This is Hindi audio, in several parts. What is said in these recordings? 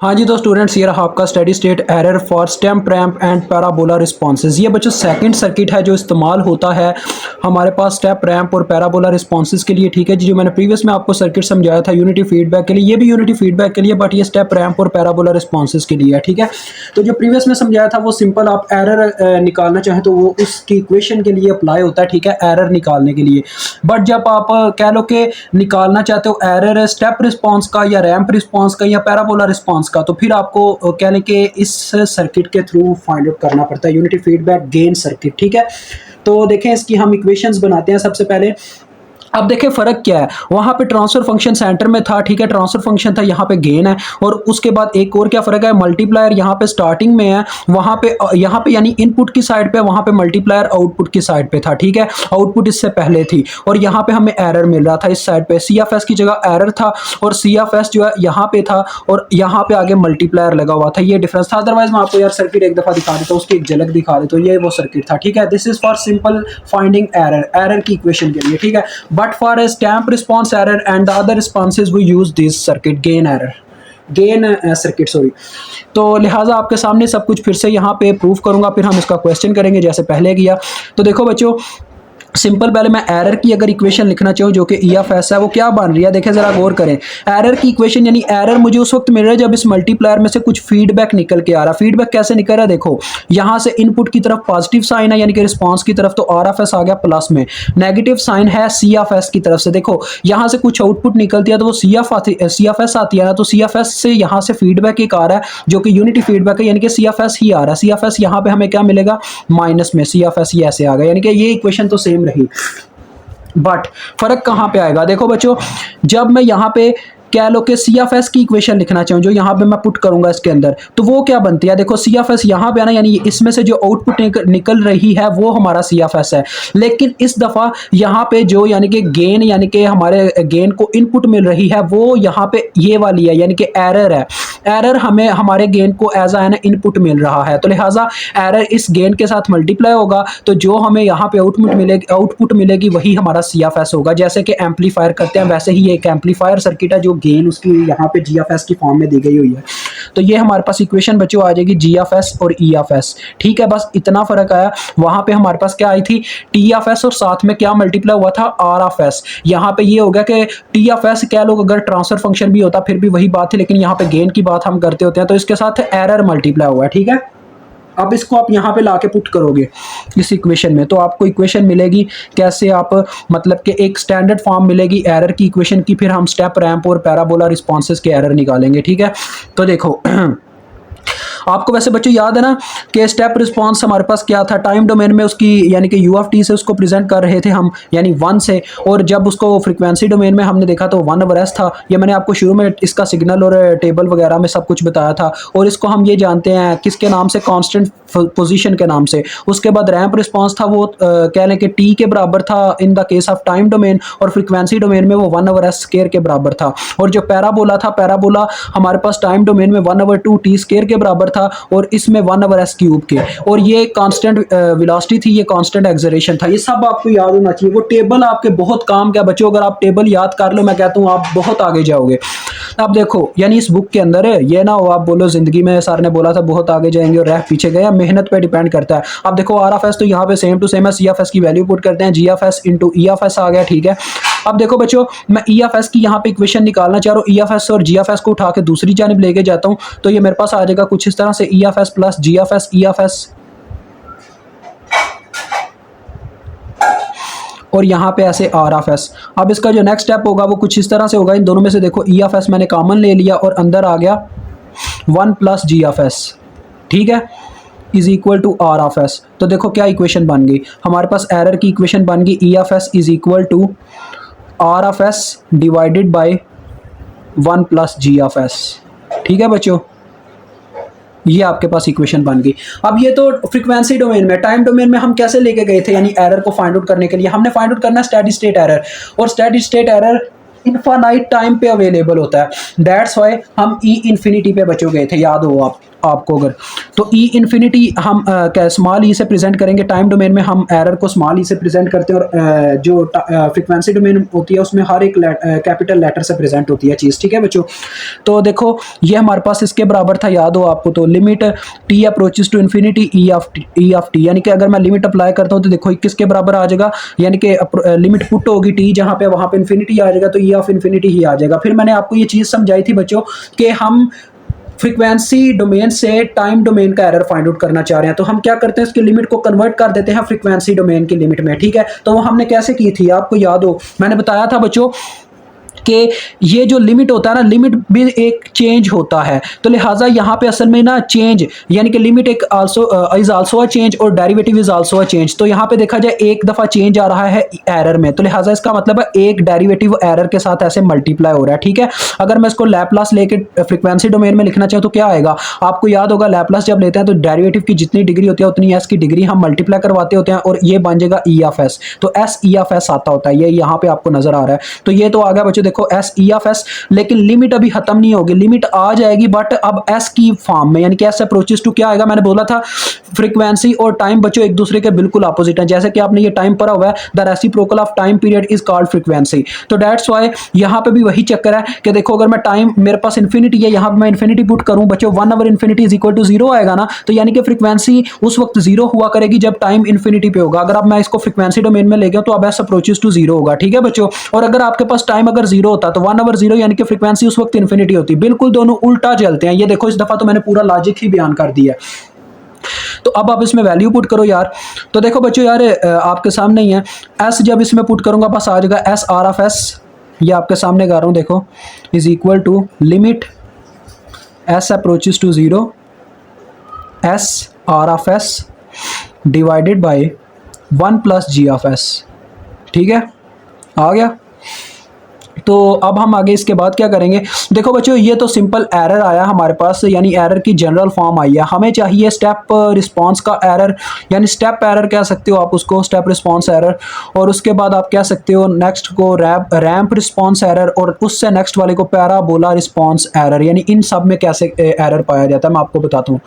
हाँ जी, तो स्टूडेंट्स ये रहा आपका steady state error for step ramp and parabola responses. ये बच्चों सेकंड सर्किट है जो इस्तेमाल होता है हमारे पास स्टेप रैंप और पैराबोला रिस्पॉन्सेज के लिए। ठीक है जी, जो मैंने प्रीवियस में आपको सर्किट समझाया था यूनिटी फीडबैक के लिए, ये भी यूनिटी फीडबैक के लिए, बट ये स्टेप रैंप और पैराबोला रिस्पॉन्सेज के लिए है। ठीक है, तो जो प्रीवियस में समझाया था वो सिंपल, आप एरर निकालना चाहें तो वो उसकी इक्वेशन के लिए अप्लाई होता है। ठीक है, एरर निकालने के लिए। बट जब आप कह लो कि निकालना चाहते हो एरर स्टेप रिस्पॉन्स का या रैंप रिस्पॉन्स का या पैराबोला रिस्पॉन्स का, तो फिर आपको कह लें कि इस सर्किट के थ्रू फाइंड आउट करना पड़ता है, यूनिटी फीडबैक गेन सर्किट। ठीक है, तो देखें इसकी हम इक्वेशंस बनाते हैं सबसे पहले। अब देखें फ़र्क क्या है, वहाँ पे ट्रांसफर फंक्शन सेंटर में था। ठीक है, ट्रांसफर फंक्शन था, यहाँ पे गेन है। और उसके बाद एक और क्या फ़र्क है, मल्टीप्लायर यहाँ पे स्टार्टिंग में है, वहाँ पे यानी इनपुट की साइड पे, वहाँ पे मल्टीप्लायर आउटपुट की साइड पे था। ठीक है, आउटपुट इससे पहले थी और यहाँ पे हमें एरर मिल रहा था इस साइड पे, सी एफ एस की जगह एरर था और सी एफ एस जो है यहाँ पे था और यहाँ पे आगे मल्टीप्लायर लगा हुआ था। ये डिफरेंस था। अदरवाइज मैं आपको यार सर्किट एक दफ़ा दिखा देता हूँ, उसकी एक झलक दिखा देता हूँ। ये वो सर्किट था। ठीक है, this is for simple finding error की इक्वेशन के लिए। ठीक है, but for a stamp response error and the other responses we use this circuit gain circuit sorry. तो लिहाजा आपके सामने सब कुछ फिर से यहाँ पे प्रूफ करूंगा, फिर हम इसका क्वेश्चन करेंगे जैसे पहले किया। तो देखो बच्चों, सिंपल पहले मैं एरर की अगर इक्वेशन लिखना चाहूँ जो कि ई एफ एस है, वो क्या बन रही है देखें ज़रा गौर करें। एरर की इक्वेशन यानी एरर मुझे उस वक्त मिल रहा है जब इस मल्टीप्लायर में से कुछ फीडबैक निकल के आ रहा है। फीडबैक कैसे निकल रहा है, देखो यहाँ से इनपुट की तरफ पॉजिटिव साइन है यानी कि रिस्पांस की तरफ, तो आर एफ एस आ गया प्लस में, नेगेटिव साइन है सी एफ एस की तरफ से। देखो यहाँ से कुछ आउटपुट निकलती है तो वो सी एफ एस आती है ना, तो सी एफ एस से यहाँ से फीडबैक एक आ रहा है जो कि यूनिटी फीडबैक है यानी कि सी एफ एस ही आ रहा है। सी एफ एस यहाँ पे हमें क्या मिलेगा, माइनस में, सी एफ एस ये ऐसे आ गया, यानी कि ये इक्वेशन तो सेम रही। बट फर्क कहां पे आएगा, देखो बच्चों, जब मैं यहां पे कह लो कि सी एफ एस की इक्वेशन लिखना चाहूँ जो यहाँ पे मैं पुट करूंगा इसके अंदर, तो वो क्या बनती है, देखो सी एफ एस यहाँ पे है ना, यानी इसमें से जो आउटपुट निकल रही है वो हमारा सी एफ एस है। लेकिन इस दफ़ा यहाँ पे जो यानी कि गेन, यानी कि हमारे गेन को इनपुट मिल रही है वो यहाँ पे ये वाली है, यानी कि एरर है। एरर हमें हमारे गेन को एज एन इनपुट मिल रहा है, तो लिहाजा एरर इस गेन के साथ मल्टीप्लाई होगा, तो जो हमें यहाँ पे आउटपुट मिलेगी वही हमारा सी एफ एस होगा। जैसे कि एम्पलीफायर करते हैं वैसे ही एक एम्पलीफायर सर्किट है जो गेन उसकी यहाँ पे जी एफ एस की फॉर्म में दी गई हुई है। तो ये हमारे पास इक्वेशन बच्चों आ जाएगी जी एफ एस और ई एफ एस। ठीक है, बस इतना फर्क आया। वहां पे हमारे पास क्या आई थी, टी एफ एस, और साथ में क्या मल्टीप्लाई हुआ था, आर एफ एस। यहाँ पे ये हो गया कि टी एफ एस कह लो, अगर ट्रांसफर फंक्शन भी होता फिर भी वही बात थी, लेकिन यहाँ पे गेन की बात हम करते होते हैं, तो इसके साथ एरर मल्टीप्लाई हुआ है। ठीक है, अब इसको आप यहाँ पे लाके पुट करोगे इस इक्वेशन में, तो आपको इक्वेशन मिलेगी कैसे, आप मतलब कि एक स्टैंडर्ड फॉर्म मिलेगी एरर की इक्वेशन की, फिर हम स्टेप रैंप और पैराबोला रिस्पॉन्सेज के एरर निकालेंगे। ठीक है, तो देखो आपको वैसे बच्चों याद है ना कि स्टेप रिस्पांस हमारे पास क्या था, टाइम डोमेन में उसकी यानी कि यू ऑफ टी से उसको प्रेजेंट कर रहे थे हम, यानी 1 से, और जब उसको फ्रीक्वेंसी डोमेन में हमने देखा तो 1 ओवर एस था। ये मैंने आपको शुरू में इसका सिग्नल और टेबल वगैरह में सब कुछ बताया था, और इसको हम ये जानते हैं किसके नाम से, कांस्टेंट पोजीशन के नाम से। उसके बाद रैंप रिस्पांस था वो कह लें कि टी के बराबर था in the case of time domain, और फ्रीक्वेंसी डोमेन में वो 1 ओवर एस स्क्वायर के बराबर था। और जो पैराबोला था, पैराबोला हमारे पास टाइम डोमेन में 1 ओवर 2 टी स्क्वायर के बराबर था और इसमें 1 ओवर एस क्यूब के, और ये कांस्टेंट वेलोसिटी थी, ये कांस्टेंट एक्सेलरेशन था। ये सब आपको याद होना चाहिए। वो टेबल आपके बहुत काम का बच्चों, अगर आप टेबल याद कर लो मैं कहता हूँ आप बहुत आगे जाओगे। अब देखो, यानी इस बुक के अंदर है, ये ना हो आप बोलो जिंदगी में सर ने बोला था बहुत आगे जाएंगे और रह पीछे गए, मेहनत पे डिपेंड करता है। अब देखो आर एफ एस तो यहाँ पे सेम टू सेम है, सी एफ एस की वैल्यू पुट करते हैं, G F S into E F S आ गया। ठीक है, अब देखो बच्चों, मैं ई एफ एस की यहाँ पे इक्वेशन निकालना चाह रहा हूँ, ई एफ एस और जी एफ एस को उठा के दूसरी जानिब लेके जाता हूँ, तो ये मेरे पास आ जाएगा कुछ इस तरह से, E F S plus G F S, E F S, और यहाँ पे ऐसे आर एफ एस। अब इसका जो नेक्स्ट स्टेप होगा वो कुछ इस तरह से होगा, इन दोनों में से देखो ई एफ एस मैंने कॉमन ले लिया और अंदर आ गया 1 प्लस जी एफ एस। ठीक है, is equal to R F S. तो देखो क्या इक्वेशन बन गई हमारे पास, एरर की इक्वेशन बन गई, E F S is equal to R F S divided by 1 plus G F S. ठीक है बच्चों, ये आपके पास इक्वेशन बन गई। अब ये तो फ्रीक्वेंसी डोमेन में, टाइम डोमेन में हम कैसे लेके गए थे, यानी एरर को फाइंड आउट करने के लिए हमने फाइंड आउट करना स्टेडी स्टेट एरर, और steady state error infinite time पे अवेलेबल होता है। दैट्स वाई हम ई इन्फिनिटी पे बचे गए थे, याद हो आपको अगर, तो ई इन्फिनिटी हम क्या स्मॉल ई से प्रेजेंट करेंगे। टाइम डोमेन में हम एरर को स्मॉल ई से प्रेजेंट करते हैं, और जो फ्रीक्वेंसी डोमेन होती है उसमें हर एक कैपिटल लेटर से प्रेजेंट होती है चीज़, ठीक है बच्चों। तो देखो ये हमारे पास इसके बराबर था, याद हो आपको, तो limit T approaches to infinity E of T, यानी कि अगर मैं लिमिट अप्लाई करता हूँ तो देखो किसके बराबर आ जाएगा, यानी कि लिमिट पुट होगी टी जहाँ पे, वहाँ पे इन्फिनिटी आ जाएगा, तो ई ऑफ इन्फिनिटी ही आ जाएगा। फिर मैंने आपको ये चीज़ समझाई थी बच्चों कि हम फ्रीक्वेंसी डोमेन से टाइम डोमेन का एरर फाइंड आउट करना चाह रहे हैं, तो हम क्या करते हैं, इसकी लिमिट को कन्वर्ट कर देते हैं फ्रीक्वेंसी डोमेन की लिमिट में, ठीक है। तो वो हमने कैसे की थी, आपको याद हो, मैंने बताया था बच्चों कि ये जो लिमिट होता है ना, लिमिट भी एक चेंज होता है, तो लिहाजा यहाँ पे असल में ना चेंज, यानी कि लिमिट एक इज आल्सो अ चेंज और derivative is also a change. तो यहाँ पे देखा जाए एक दफ़ा चेंज आ रहा है एरर में, तो लिहाजा इसका मतलब है एक डेरिवेटिव एरर के साथ ऐसे मल्टीप्लाई हो रहा है, ठीक है। अगर मैं इसको लैपलास लेके फ्रीक्वेंसी डोमेन में लिखना चाहूँ तो क्या आएगा, आपको याद होगा लैपलास जब लेते हैं तो डेरिवेटिव की जितनी डिग्री होती है उतनी एस की डिग्री हम मल्टीप्लाई करवाते होते हैं, और ये बन जाएगा ई ऑफ एस, तो एस ई ऑफ एस आता होता है, ये यहाँ पे आपको नजर आ रहा है। तो ये तो आ गया बच्चों, देखो एस ई ऑफ एस, लेकिन लिमिट अभी खत्म नहीं होगी, लिमिट आ जाएगी बट अब एस की फॉर्म में, यानी कि एस अप्रोचेस टू क्या आएगा, मैंने बोला था फ्रीक्वेंसी और टाइम बच्चों एक दूसरे के बिल्कुल अपोजिट है, जैसे कि आपने ये टाइम पढ़ा हुआ है, the reciprocal of time period is called frequency. तो दैट्स व्हाई यहाँ पे भी वही चक्कर है कि देखो अगर मैं टाइम, मेरे पास इन्फिनिटी है, यहाँ पे मैं इन्फिनिटी पुट करूं बच्चों, 1 over infinity is equal to 0 आएगा ना, तो यानी कि फ्रीक्वेंसी उस वक्त 0 हुआ करेगी जब टाइम इन्फिनिटी पे होगा। अगर अब मैं इसको फ्रीक्वेंसी डोमेन में ले गया तो अब एस अप्रोचेस टू 0 होगा, ठीक है बच्चों। और अगर आपके पास टाइम अगर 0 होता तो 1 ओवर 0 यानी कि फ्रीक्वेंसी उस वक्त इन्फिनिटी होती, बिल्कुल दोनों उल्टा चलते हैं। ये देखो इस दफा तो मैंने पूरा लॉजिक ही बयान कर दिया। तो अब आप इसमें वैल्यू पुट करो यार, तो देखो बच्चों यार आपके सामने ही है, एस जब इसमें पुट करूंगा बस आ जाएगा एस आर ऑफ एस, ये आपके सामने गा रहा हूं देखो, is equal to limit S approaches to 0 S R of S divided by 1 plus G of S, ठीक है, आ गया। तो अब हम आगे इसके बाद क्या करेंगे, देखो बच्चों ये तो सिंपल एरर आया हमारे पास, यानी एरर की जनरल फॉर्म आई है, हमें चाहिए स्टेप रिस्पांस का एरर, यानी स्टेप एरर कह सकते हो आप उसको, स्टेप रिस्पांस एरर, और उसके बाद आप कह सकते हो नेक्स्ट को रैंप रिस्पांस एरर, और उससे नेक्स्ट वाले को पैराबोला रिस्पांस एरर। यानी इन सब में कैसे एरर पाया जाता है मैं आपको बताता हूँ।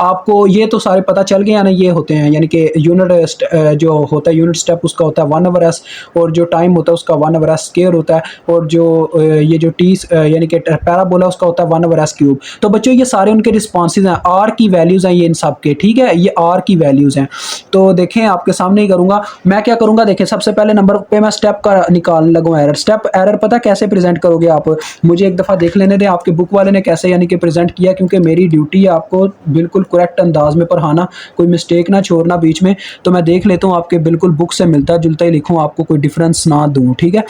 आपको ये तो सारे पता चल गए ना, ये होते हैं, यानी कि यूनिट जो होता है यूनिट स्टेप उसका होता है 1 ओवर एस, और जो टाइम होता है उसका 1 ओवर एस स्क्वायर होता है, और जो ये जो टी यानी कि पैराबोला उसका होता है 1 ओवर एस क्यूब। तो बच्चों ये सारे उनके रिस्पॉन्सेज हैं, आर की वैल्यूज हैं ये इन सब के, ठीक है, ये आर की वैल्यूज हैं। तो देखें आपके सामने ही करूंगा मैं, क्या करूंगा देखें, सबसे पहले नंबर पे मैं स्टेप का निकालने लगूँ एरर। स्टेप एरर पता कैसे प्रेजेंट करोगे आप, मुझे एक दफ़ा देख लेने दें आपके बुक वाले ने कैसे यानी कि प्रेजेंट किया, क्योंकि मेरी ड्यूटी है आपको बिल्कुल करेक्ट अंदाज में पढ़ाना, कोई मिस्टेक ना छोड़ना बीच में। तो मैं देख लेता हूँ आपके बिल्कुल बुक से मिलता जुलता ही लिखूँ, आपको कोई डिफरेंस ना दूँ, ठीक है।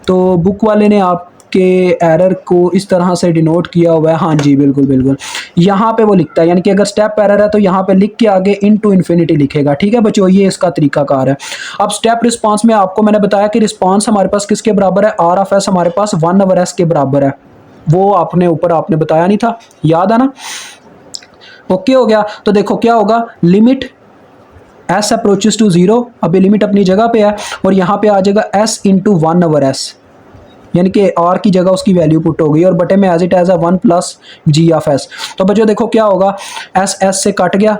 तो बुक वाले ने आप के एरर को इस तरह से डिनोट किया हुआ है, हाँ जी बिल्कुल बिल्कुल, यहाँ पे वो लिखता है, यानी कि अगर स्टेप एरर है तो यहाँ पे लिख के आगे इनटू इन्फिनिटी लिखेगा, ठीक है बच्चों, ये इसका तरीकाकार है। अब स्टेप रिस्पांस में आपको मैंने बताया कि रिस्पांस हमारे पास किसके बराबर है, आर ऑफ एस हमारे पास 1 ओवर एस के बराबर है, वो आपने ऊपर आपने बताया नहीं था, याद है ना, ओके हो गया। तो देखो क्या होगा, लिमिट एस अप्रोचेस टू 0, अभी लिमिट अपनी जगह पे है, और यहाँ पे आ जाएगा एस इंटू 1 ओवर एस, यानी कि आर की जगह उसकी वैल्यू पुट हो गई, और बटे में as it as 1 plus G of S. तो बच्चों देखो क्या होगा, एस एस से कट गया,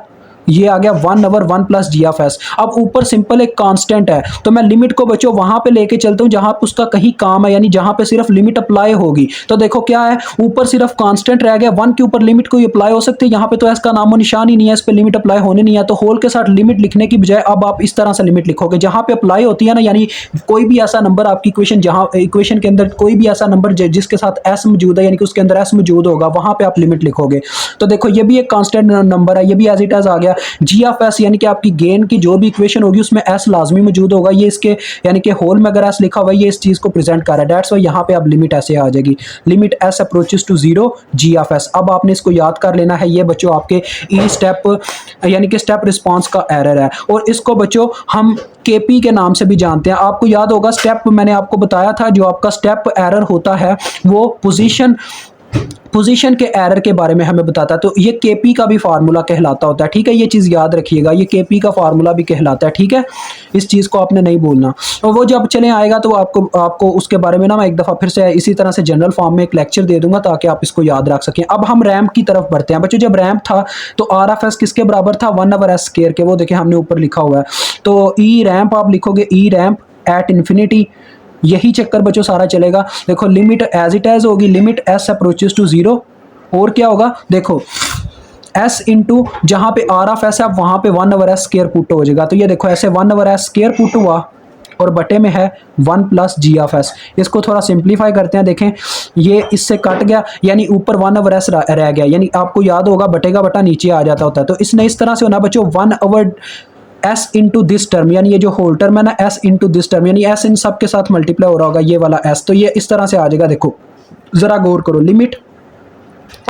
ये आ गया 1 over 1 plus G of S. अब ऊपर सिंपल एक कांस्टेंट है, तो मैं लिमिट को बच्चों वहां पे लेके चलता हूं जहां पे उसका कहीं काम है, यानी जहां पे सिर्फ लिमिट अप्लाई होगी। तो देखो क्या है, ऊपर सिर्फ कांस्टेंट रह गया, 1 के ऊपर लिमिट कोई अप्लाई हो सकती है, यहाँ पे तो एस का नामो निशान ही नहीं है, इस पे लिमिट अप्लाई होने नहीं है। तो होल के साथ लिमिट लिखने की बजाय अब आप इस तरह से लिमिट लिखोगे, जहां पे अप्लाई होती है ना, यानी कोई भी ऐसा नंबर आपकी इक्वेशन, जहां इक्वेशन के अंदर कोई भी ऐसा नंबर जिसके साथ एस मौजूद है, यानी कि उसके अंदर एस मौजूद होगा, वहां पे आप लिमिट लिखोगे। तो देखो ये भी एक कांस्टेंट नंबर है, ये भी एज इट एज आ गया। जी ऑफ एस यानी कि आपकी गेन की जो भी इक्वेशन होगी उसमें एस लाजमी मौजूद होगा, ये इसके यानी कि होल में अगर एस लिखा हुआ है ये इस चीज को प्रेजेंट कर रहा है, दैट्स व्हाई यहाँ पे अब लिमिट ऐसे आ जाएगी, limit S approaches to 0 G of S. अब आपने इसको याद कर लेना है, ये बच्चों आपके ई स्टेप यानी कि स्टेप रिस्पांस का एरर है, और इसको बच्चों हम केपी के नाम से भी जानते हैं। आपको याद होगा स्टेप मैंने आपको बताया था, जो आपका स्टेप एरर होता है वो पोजीशन पोजीशन के एरर के बारे में हमें बताता है। तो ये केपी का भी फार्मूला कहलाता होता है, ठीक है, ये चीज़ याद रखिएगा, ये केपी का फार्मूला भी कहलाता है, ठीक है, इस चीज़ को आपने नहीं भूलना। और वो जब चले आएगा तो आपको उसके बारे में ना मैं एक दफ़ा फिर से इसी तरह से जनरल फॉर्म में एक लेक्चर दे दूंगा ताकि आप इसको याद रख सकें। अब हम रैम्प की तरफ बढ़ते हैं बच्चों। जब रैम्प था तो आर एफ एस किसके बराबर था, 1/s स्क्वायर के, वो देखिए हमने ऊपर लिखा हुआ है। तो ई रैम्प आप लिखोगे, ई रैम्प एट इन्फिनिटी, यही चक्कर बच्चों सारा चलेगा। देखो लिमिट एज इट एज होगी, limit S approaches to zero, और क्या होगा देखो s इंटू जहां पे आर ऑफ एस है वहां पे 1/s स्क्वायर पुट हो जाएगा। तो ये देखो ऐसे 1/s स्क्वायर पुट हुआ और बटे में है 1 प्लस जी ऑफ एस। इसको थोड़ा सिंप्लीफाई करते हैं, देखें ये इससे कट गया यानी ऊपर 1/s रह गया, यानी आपको याद होगा बटे का बटा नीचे आ जाता होता है। तो इसने इस तरह से होना बच्चों 1/s इंटू दिस टर्म, यानी ये जो होल टर्म है ना s इंटू दिस टर्म, यानी s इन सब के साथ मल्टीप्लाई हो रहा होगा ये वाला s। तो ये इस तरह से आ जाएगा, देखो जरा गौर करो, limit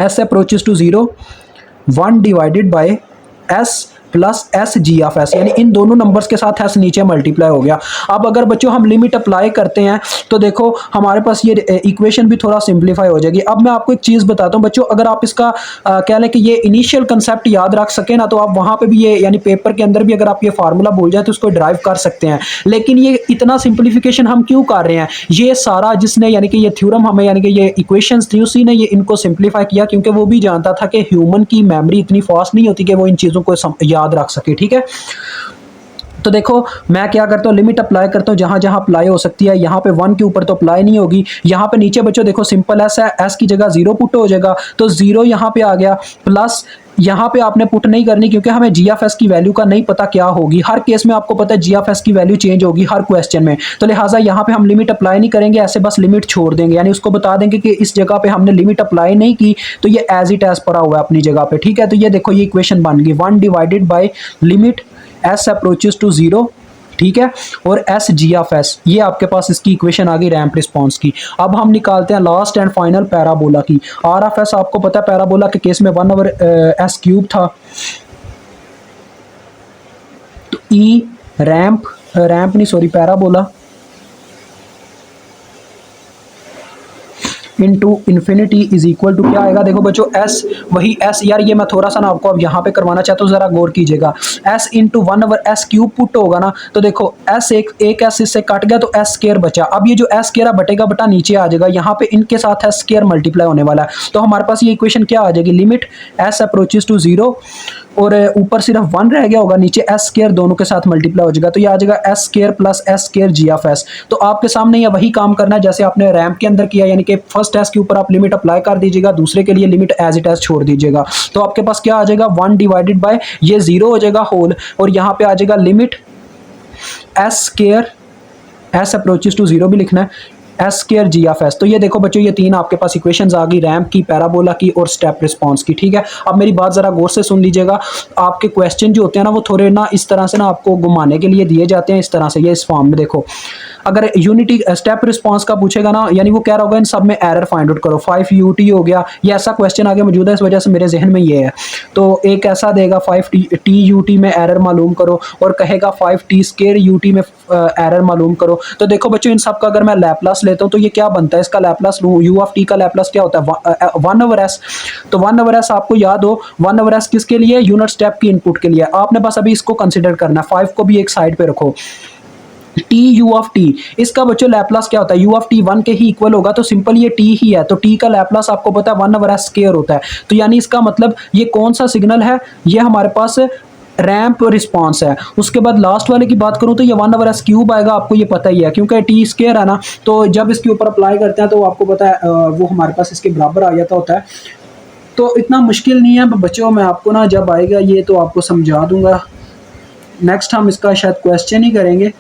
s approaches to zero 1 divided by s plus S G of S, यानी इन दोनों नंबर्स के साथ एस नीचे मल्टीप्लाई हो गया। अब अगर बच्चों हम लिमिट अप्लाई करते हैं तो देखो हमारे पास ये इक्वेशन भी थोड़ा सिंप्लीफाई हो जाएगी। अब मैं आपको एक चीज़ बताता हूँ बच्चों, अगर आप इसका कह लें कि ये इनिशियल कंसेप्ट याद रख सके ना, तो आप वहाँ पे भी ये यानी पेपर के अंदर भी अगर आप ये फार्मूला भूल जाए तो उसको ड्राइव कर सकते हैं। लेकिन ये इतना सिंप्लीफिकेशन हम क्यों कर रहे हैं, ये सारा जिसने यानी कि ये थ्योरम हमें यानी कि ये इक्वेशंस थी उसी ने ये इनको सिंप्लीफाई किया, क्योंकि वो भी जानता था कि ह्यूमन की मेमोरी इतनी फास्ट नहीं होती कि वो इन चीज़ों को याद रख सके, ठीक है। तो देखो मैं क्या करता हूँ, लिमिट अप्लाई करता हूँ जहां जहां अप्लाई हो सकती है। यहाँ पे 1 के ऊपर तो अप्लाई नहीं होगी, यहाँ पे नीचे बच्चों देखो सिंपल एस है, एस की जगह 0 पुट हो जाएगा, तो 0 यहाँ पे आ गया, प्लस यहाँ पे आपने पुट नहीं करनी क्योंकि हमें जी एफ एस की वैल्यू का नहीं पता क्या होगी। हर केस में आपको पता है जी एफ एस की वैल्यू चेंज होगी हर क्वेश्चन में, तो लिहाजा यहाँ पे हम लिमिट अप्लाई नहीं करेंगे, ऐसे बस लिमिट छोड़ देंगे, यानी उसको बता देंगे कि इस जगह पे हमने लिमिट अप्लाई नहीं की, तो ये एज इट एज पड़ा हुआ है अपनी जगह पे, ठीक है। तो ये देखो ये इक्वेशन बन गई 1 divided by limit S approaches to zero, ठीक है, और एस जी ऑफ एस, ये आपके पास इसकी इक्वेशन आ गई रैंप रिस्पॉन्स की। अब हम निकालते हैं लास्ट एंड फाइनल पैराबोला की। आर ऑफ एस आपको पता है पैराबोला के केस में 1/s क्यूब था, तो ई रैंप नहीं sorry parabola into infinity is equal to क्या आएगा, देखो बच्चों एस, वही एस, यार ये मैं थोड़ा सा ना आपको अब यहाँ पे करवाना चाहता हूँ, जरा गौर कीजिएगा। S into 1/s cube put होगा ना, तो देखो एस एक एस इससे कट गया तो एस स्क्वायर बचा। अब ये जो एस स्क्वायर बटेगा बटा नीचे आ जाएगा, यहाँ पे इनके साथ एस स्क्वायर मल्टीप्लाई होने वाला है, तो हमारे पास ये इक्वेशन क्या आ जाएगी, limit S approaches to zero और ऊपर सिर्फ 1 रह गया होगा, नीचे एस स्क्वायर दोनों के साथ मल्टीप्लाई हो जाएगा, तो ये आ जाएगा S square plus S square G of S. तो आपके सामने ये वही काम करना है जैसे आपने रैंप के अंदर किया, यानी कि फर्स्ट एस के ऊपर आप लिमिट अप्लाई कर दीजिएगा, दूसरे के लिए लिमिट एज इट एज छोड़ दीजिएगा। तो आपके पास क्या आ जाएगा 1 डिवाइडेड बाय ये 0 हो जाएगा होल, और यहाँ पे आ जाएगा limit S square, S approaches to zero भी लिखना है, S square G of S. तो ये देखो बच्चों ये तीन आपके पास इक्वेशंस आ गई, रैंप की, पैराबोला की और स्टेप रिस्पांस की, ठीक है। अब मेरी बात जरा गौर से सुन लीजिएगा, आपके क्वेश्चन जो होते हैं ना वो थोड़े ना इस तरह से ना आपको घुमाने के लिए दिए जाते हैं, इस तरह से, ये इस फॉर्म में देखो। अगर यूनिटी स्टेप रिस्पांस का पूछेगा ना, यानी वो कह रहा होगा इन सब में एरर फाइंड आउट करो, 5 UT हो गया, ये ऐसा क्वेश्चन आगे मौजूद है, इस वजह से मेरे जहन में ये है। तो एक ऐसा देगा 5 TUT में एरर मालूम करो, और कहेगा 5 T स्क्वायर UT में एरर मालूम करो। तो देखो बच्चों इन सब का अगर मैं लैपलास लेता हूँ तो ये क्या बनता है, इसका लैपलास लूँ, U ऑफ T का लैपलास क्या होता है 1/s। तो 1/s आपको याद हो, 1/s किसके लिए, यूनिट स्टेप की इनपुट के लिए। आपने बस अभी इसको कंसिडर करना है, 5 को भी एक साइड पे रखो। टी यू ऑफ टी, इसका बच्चों लैपलास क्या होता है, यू ऑफ टी 1 के ही इक्वल होगा, तो सिंपल ये टी ही है, तो टी का लैपलास आपको पता है 1/s स्क्वायर होता है। तो यानी इसका मतलब ये कौन सा सिग्नल है, ये हमारे पास रैंप रिस्पांस है। उसके बाद लास्ट वाले की बात करूं तो ये 1/s क्यूब आएगा, आपको ये पता ही है क्योंकि टी स्क्वायर है ना, तो जब इसके ऊपर अप्लाई करते हैं तो आपको पता है वो हमारे पास इसके बराबर आ जाता होता है। तो इतना मुश्किल नहीं है बच्चों, मैं आपको ना जब आएगा ये तो आपको समझा दूंगा। नेक्स्ट हम इसका शायद क्वेश्चन ही करेंगे,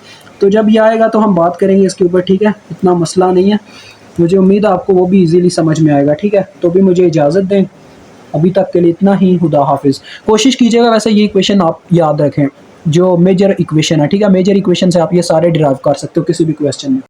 तो जब ये आएगा तो हम बात करेंगे इसके ऊपर, ठीक है। इतना मसला नहीं है, मुझे उम्मीद है आपको वो भी इजीली समझ में आएगा, ठीक है। तो भी मुझे इजाज़त दें, अभी तक के लिए इतना ही, खुदा हाफिज़। कोशिश कीजिएगा वैसे ये इक्वेशन आप याद रखें जो मेजर इक्वेशन है, ठीक है। मेजर इक्वेशन से आप ये सारे डिराइव कर सकते हो किसी भी क्वेश्चन में।